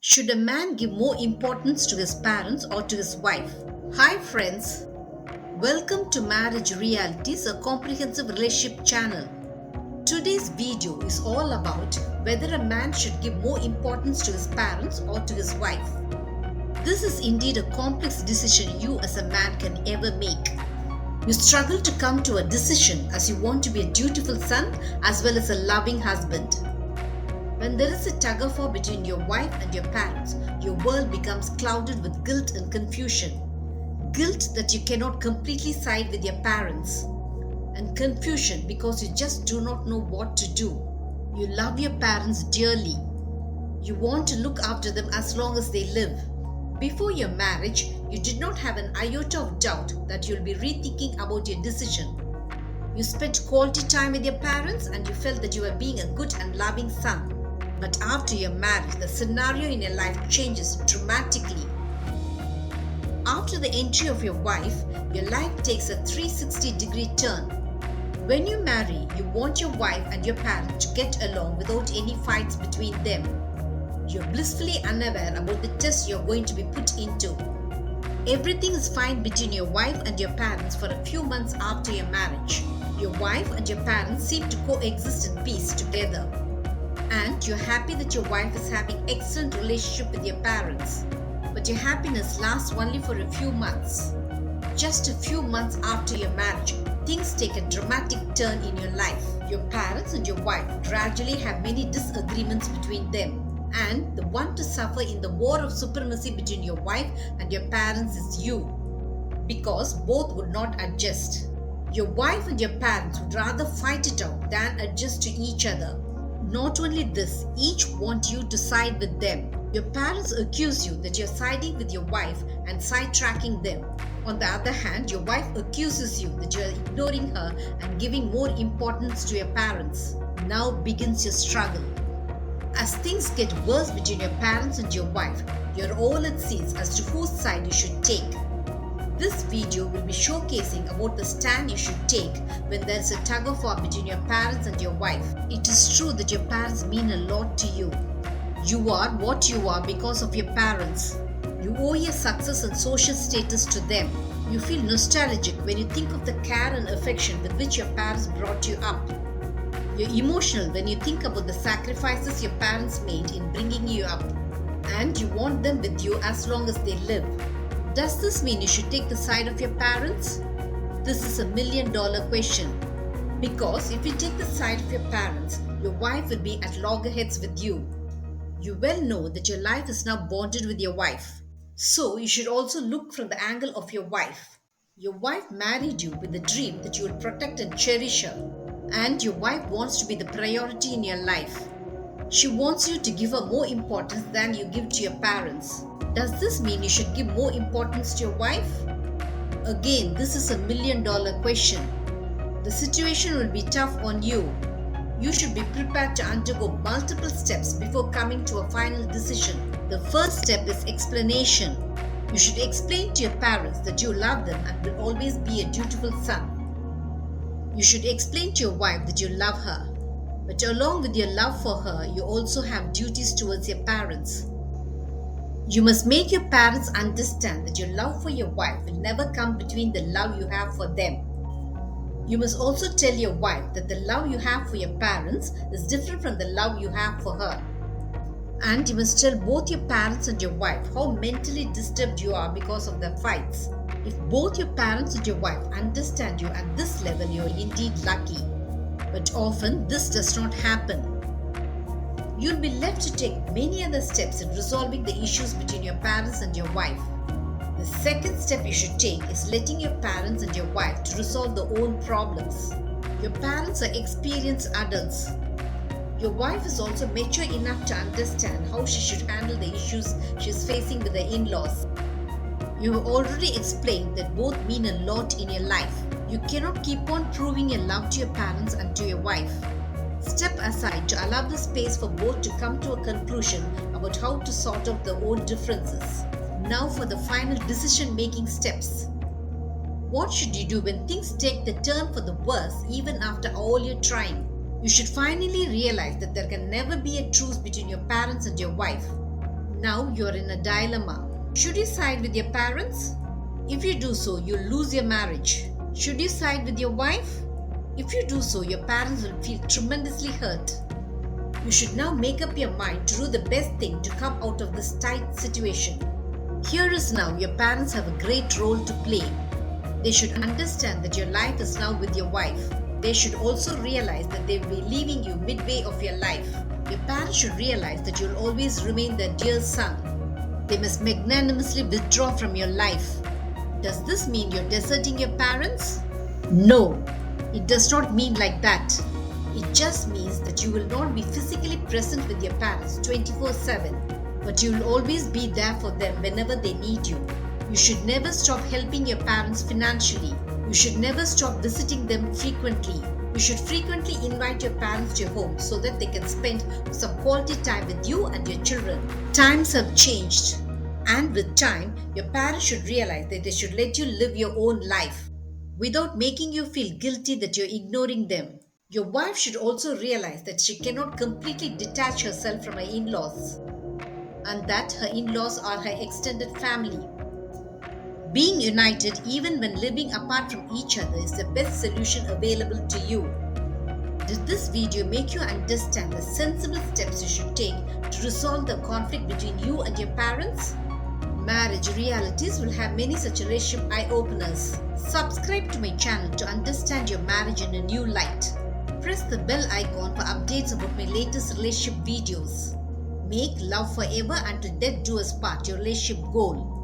Should a man give more importance to his parents or to his wife? Hi, friends. Welcome to Marriage Realities, a comprehensive relationship channel. Today's video is all about whether a man should give more importance to his parents or to his wife. This is indeed a complex decision you as a man can ever make. You struggle to come to a decision as you want to be a dutiful son as well as a loving husband. When there is a tug of war between your wife and your parents, your world becomes clouded with guilt and confusion. Guilt that you cannot completely side with your parents, and confusion because you just do not know what to do. You love your parents dearly. You want to look after them as long as they live. Before your marriage, you did not have an iota of doubt that you'll be rethinking about your decision. You spent quality time with your parents and you felt that you were being a good and loving son. But after your marriage, the scenario in your life changes dramatically. After the entry of your wife, your life takes a 360-degree turn. When you marry, you want your wife and your parents to get along without any fights between them. You're blissfully unaware about the test you're going to be put into. Everything is fine between your wife and your parents for a few months after your marriage. Your wife and your parents seem to coexist in peace together. And you're happy that your wife is having excellent relationship with your parents. But your happiness lasts only for a few months. Just a few months after your marriage, things take a dramatic turn in your life. Your parents and your wife gradually have many disagreements between them. And the one to suffer in the war of supremacy between your wife and your parents is you. Because both would not adjust. Your wife and your parents would rather fight it out than adjust to each other. Not only this, each want you to side with them. Your parents accuse you that you're siding with your wife and sidetracking them. On the other hand, your wife accuses you that you're ignoring her and giving more importance to your parents. Now begins your struggle. As things get worse between your parents and your wife, you're all at sea as to whose side you should take. This video will be showcasing about the stand you should take when there is a tug of war between your parents and your wife. It is true that your parents mean a lot to you. You are what you are because of your parents. You owe your success and social status to them. You feel nostalgic when you think of the care and affection with which your parents brought you up. You're emotional when you think about the sacrifices your parents made in bringing you up. And you want them with you as long as they live. Does this mean you should take the side of your parents? This is $1 million question. Because if you take the side of your parents, your wife will be at loggerheads with you. You well know that your life is now bonded with your wife. So you should also look from the angle of your wife. Your wife married you with the dream that you will protect and cherish her. And your wife wants to be the priority in your life. She wants you to give her more importance than you give to your parents. Does this mean you should give more importance to your wife? Again, this is $1 million question. The situation will be tough on you. You should be prepared to undergo multiple steps before coming to a final decision. The first step is explanation. You should explain to your parents that you love them and will always be a dutiful son. You should explain to your wife that you love her. But along with your love for her, you also have duties towards your parents. You must make your parents understand that your love for your wife will never come between the love you have for them. You must also tell your wife that the love you have for your parents is different from the love you have for her. And you must tell both your parents and your wife how mentally disturbed you are because of their fights. If both your parents and your wife understand you at this level, you are indeed lucky. But often this does not happen. You'll be left to take many other steps in resolving the issues between your parents and your wife. The second step you should take is letting your parents and your wife to resolve their own problems. Your parents are experienced adults. Your wife is also mature enough to understand how she should handle the issues she is facing with her in-laws. You have already explained that both mean a lot in your life. You cannot keep on proving your love to your parents and to your wife. Step aside to allow the space for both to come to a conclusion about how to sort out their own differences. Now for the final decision-making steps. What should you do when things take the turn for the worse even after all your trying? You should finally realize that there can never be a truce between your parents and your wife. Now you're in a dilemma. Should you side with your parents? If you do so, you'll lose your marriage. Should you side with your wife? If you do so, your parents will feel tremendously hurt. You should now make up your mind to do the best thing to come out of this tight situation. Here is now your parents have a great role to play. They should understand that your life is now with your wife. They should also realize that they will be leaving you midway of your life. Your parents should realize that you'll always remain their dear son. They must magnanimously withdraw from your life. Does this mean you're deserting your parents? No, it does not mean like that. It just means that you will not be physically present with your parents 24/7, but you will always be there for them whenever they need you. You should never stop helping your parents financially. You should never stop visiting them frequently. You should frequently invite your parents to your home so that they can spend some quality time with you and your children. Times have changed, and with time, your parents should realize that they should let you live your own life without making you feel guilty that you're ignoring them. Your wife should also realize that she cannot completely detach herself from her in-laws and that her in-laws are her extended family. Being united even when living apart from each other is the best solution available to you. Did this video make you understand the sensible steps you should take to resolve the conflict between you and your parents? Marriage Realities will have many such relationship eye-openers. Subscribe to my channel to understand your marriage in a new light. Press the bell icon for updates about my latest relationship videos. Make love forever until death do us part your relationship goal.